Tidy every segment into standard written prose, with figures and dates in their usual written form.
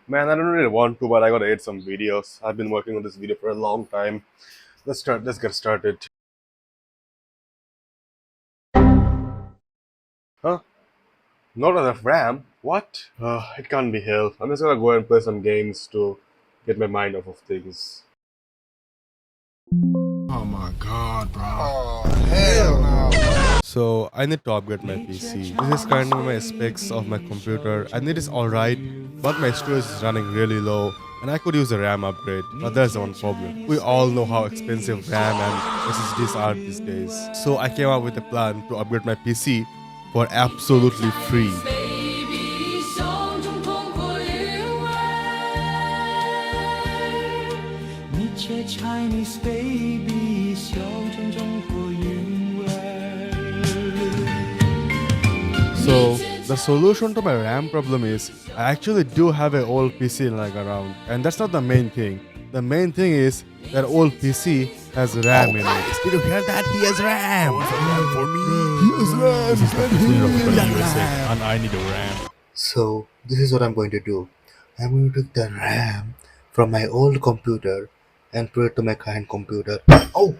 Man, I don't really want to, but I gotta edit some videos. I've been working on this video for a long time. Let's start. Let's get started. Huh? Not enough RAM? What? It can't be helped. I'm just gonna go and play some games to get my mind off of things. Oh my god, bro. Oh, hell no. So I need to upgrade my PC. This is currently my specs of my computer and it is alright, but my storage is running really low and I could use a RAM upgrade. But there's one problem. We all know how expensive RAM and SSDs are these days. So I came up with a plan to upgrade my PC for absolutely free. Chinese baby， 笑中中国韵味。 So the solution to my RAM problem is I actually do have an old PC lying around, and that's not the main thing. The main thing is that old PC has RAM in it. Did you hear that? He has RAM. For me. He has RAM. This is the president of the USA, and I need a RAM. So this is what I'm going to do. I'm going to take the RAM from my old computer and put it to my current computer. Oh!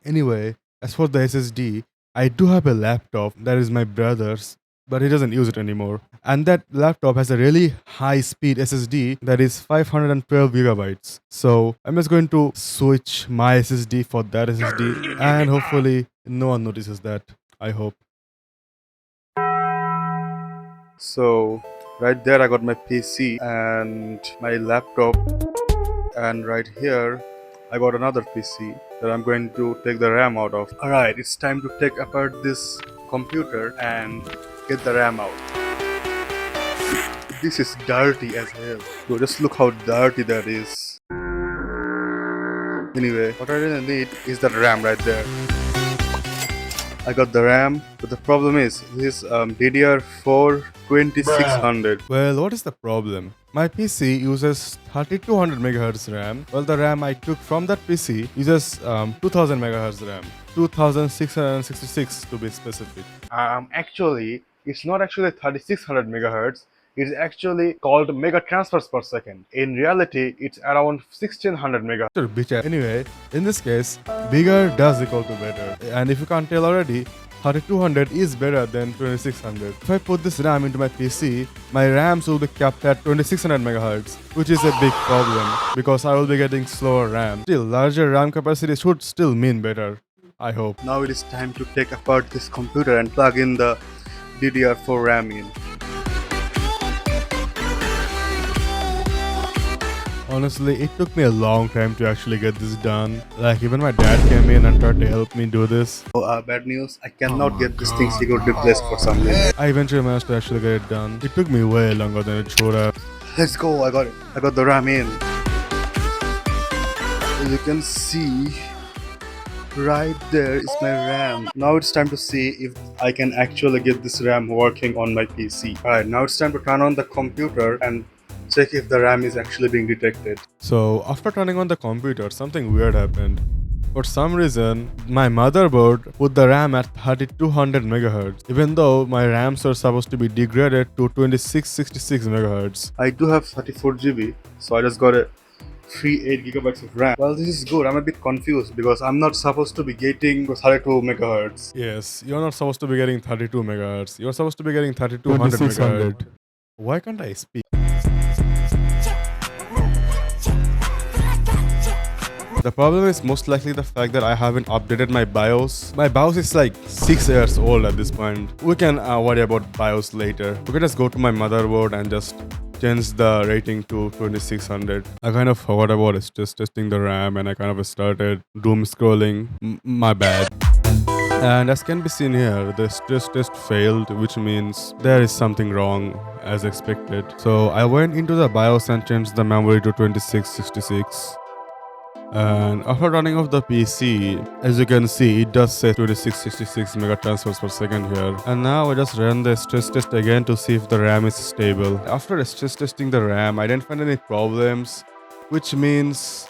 Anyway, as for the SSD, I do have a laptop that is my brother's, but he doesn't use it anymore. And that laptop has a really high speed SSD that is 512 gigabytes. So I'm just going to switch my SSD for that SSD and hopefully no one notices that. I hope. So right there I got my PC and my laptop, and right here I got another PC that I'm going to take the RAM out of. Alright, it's time to take apart this computer and get the RAM out. This is dirty as hell. So just look how dirty that is. Anyway, what I really need is the RAM right there. I got the RAM, but the problem is this DDR4 2600. Well, what is the problem? My PC uses 3200 MHz RAM, while the RAM I took from that PC uses 2000 MHz RAM, 2666 to be specific. Actually, it's not actually 3600 MHz. It's actually called mega transfers per second. In reality, it's around 1600 MHz. Anyway, in this case, bigger does equal to better. And if you can't tell already, 3200 is better than 2600. If I put this RAM into my PC, my RAMs will be capped at 2600 MHz, which is a big problem because I will be getting slower RAM. Still, larger RAM capacity should still mean better, I hope. Now it is time to take apart this computer and plug in the DDR4 RAM in. Honestly, it took me a long time to actually get this done. Like, even my dad came in and tried to help me do this. So, bad news, I cannot get this thing securely placed for some reason. I eventually managed to actually get it done. It took me way longer than it should have. Let's go, I got it. I got the RAM in. As you can see, right there is my RAM. Now it's time to see if I can actually get this RAM working on my PC. Alright, now it's time to turn on the computer and check if the RAM is actually being detected. So after turning on the computer, something weird happened. For some reason, my motherboard put the RAM at 3200 MHz, even though my RAMs are supposed to be degraded to 2666 MHz. I do have 34 GB, so I just got a free 8 GB of RAM. Well, this is good. I'm a bit confused because I'm not supposed to be getting 32 MHz. Yes, you're not supposed to be getting 32 MHz. You're supposed to be getting 3200 MHz. Why can't I speak? The problem is most likely the fact that I haven't updated my BIOS. My BIOS is like 6 years old at this point. We can worry about BIOS later. We can just go to my motherboard and just change the rating to 2600. I kind of forgot about stress testing the RAM and I kind of started doom scrolling. My bad. And as can be seen here, the stress test failed, which means there is something wrong as expected. So I went into the BIOS and changed the memory to 2666. And after turning off the PC, as you can see, it does say 2666 mega transfers per second here. And now I just ran the stress test again to see if the RAM is stable. After stress testing the RAM, I didn't find any problems, which means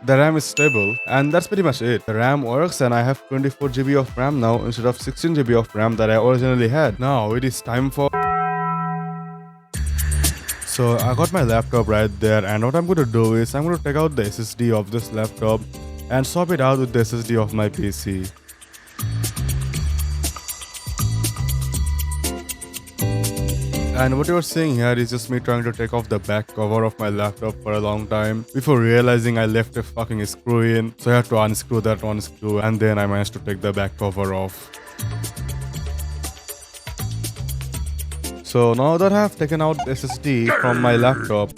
the RAM is stable, and that's pretty much it. The RAM works and I have 24 GB of RAM now instead of 16 GB of RAM that I originally had. Now it is time for... So I got my laptop right there, and what I'm going to do is I'm going to take out the SSD of this laptop and swap it out with the SSD of my PC. And what you're seeing here is just me trying to take off the back cover of my laptop for a long time before realizing I left a fucking screw in. So I had to unscrew that one screw, and then I managed to take the back cover off. So now that I have taken out the SSD from my laptop,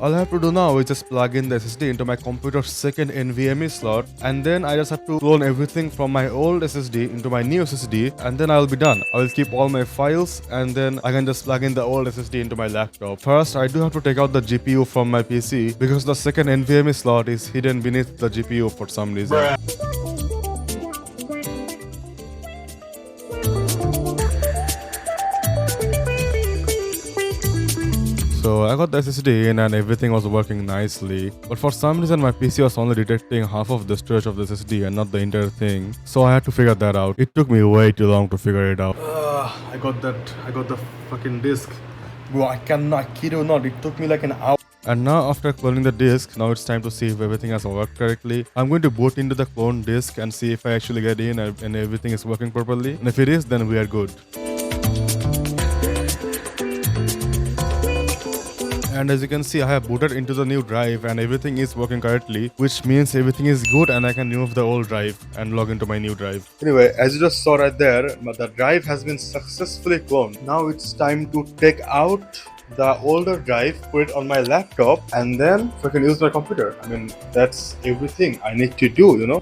all I have to do now is just plug in the SSD into my computer's second NVMe slot, and then I just have to clone everything from my old SSD into my new SSD, and then I'll be done. I will keep all my files, and then I can just plug in the old SSD into my laptop. First, I do have to take out the GPU from my PC because the second NVMe slot is hidden beneath the GPU for some reason. So I got the SSD in and everything was working nicely, but for some reason my PC was only detecting half of the storage of the SSD and not the entire thing. So I had to figure that out. It took me way too long to figure it out. I got the fucking disk. Bro, I kid you not, it took me like an hour. And now after cloning the disk, now it's time to see if everything has worked correctly. I'm going to boot into the clone disk and see if I actually get in and everything is working properly. And if it is, then we are good. And as you can see, I have booted into the new drive and everything is working correctly, which means everything is good and I can remove the old drive and log into my new drive. Anyway, as you just saw right there, the drive has been successfully cloned. Now it's time to take out the older drive, put it on my laptop, and then I can use my computer. I mean, that's everything I need to do, you know.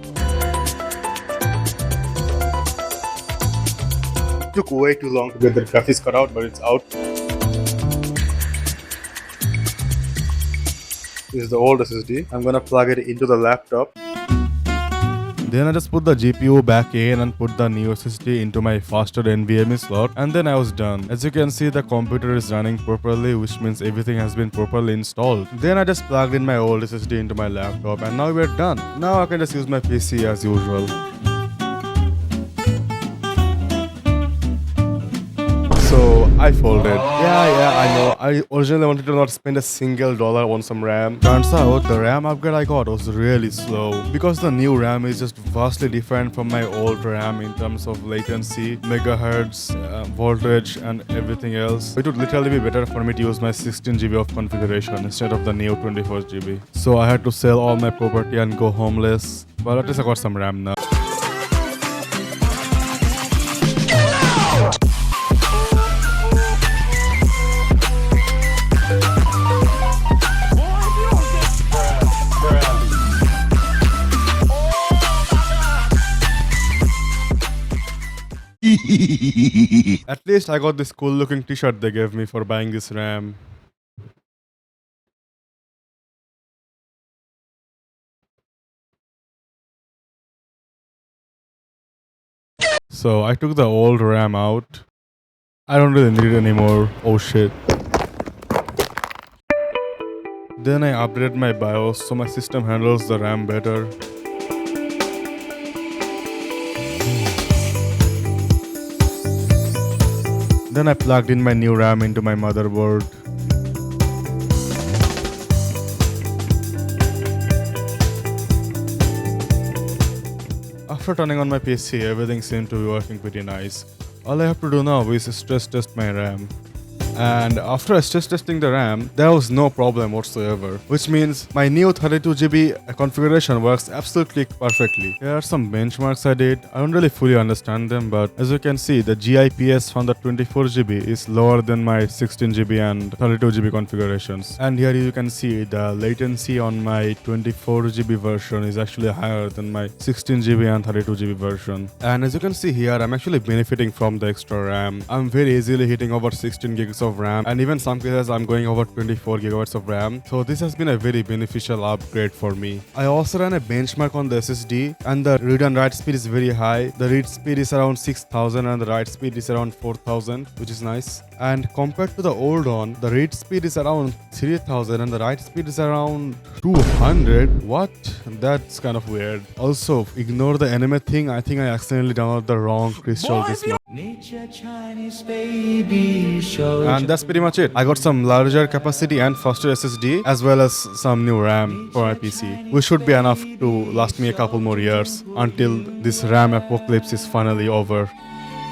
It took way too long to get the graphics cut out, but it's out. This is the old SSD. I'm gonna plug it into the laptop. Then I just put the GPU back in and put the new SSD into my faster NVMe slot, and then I was done. As you can see, the computer is running properly, which means everything has been properly installed. Then I just plugged in my old SSD into my laptop, and now we're done. Now I can just use my PC as usual. So I folded. Yeah, I know. I originally wanted to not spend a single dollar on some RAM. Turns out the RAM upgrade I got was really slow because the new RAM is just vastly different from my old RAM in terms of latency, megahertz, voltage, and everything else. It would literally be better for me to use my 16 GB of configuration instead of the new 24 GB. So I had to sell all my property and go homeless. But at least I got some RAM now. At least I got this cool looking t-shirt they gave me for buying this RAM. So I took the old RAM out. I don't really need it anymore. Oh shit. Then I upgraded my BIOS so my system handles the RAM better. Then I plugged in my new RAM into my motherboard. After turning on my PC, everything seemed to be working pretty nice. All I have to do now is stress test my RAM. And after stress testing the RAM, there was no problem whatsoever, which means my new 32 GB configuration works absolutely perfectly. Here are some benchmarks I did. I don't really fully understand them, but as you can see, the GIPS from the 24 GB is lower than my 16 GB and 32 GB configurations. And here you can see the latency on my 24 GB version is actually higher than my 16 GB and 32 GB version. And as you can see here, I'm actually benefiting from the extra RAM. I'm very easily hitting over 16 gigs of RAM, and even some cases I'm going over 24 gigabytes of RAM. So this has been a very beneficial upgrade for me. I also ran a benchmark on the SSD, and the read and write speed is very high. The read speed is around 6000 and the write speed is around 4000, which is nice. And compared to the old one, the read speed is around 3000 and the write speed is around 200. What? That's kind of weird. Also, ignore the anime thing. I think I accidentally downloaded the wrong crystal this month. Nature Chinese baby show. And that's pretty much it. I got some larger capacity and faster SSD as well as some new RAM for my PC, which should be enough to last me a couple more years until this RAM apocalypse is finally over,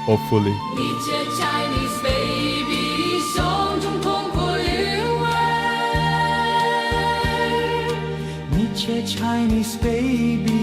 hopefully. 你这 Chinese baby 胸中痛苦韵味。 Nature Chinese baby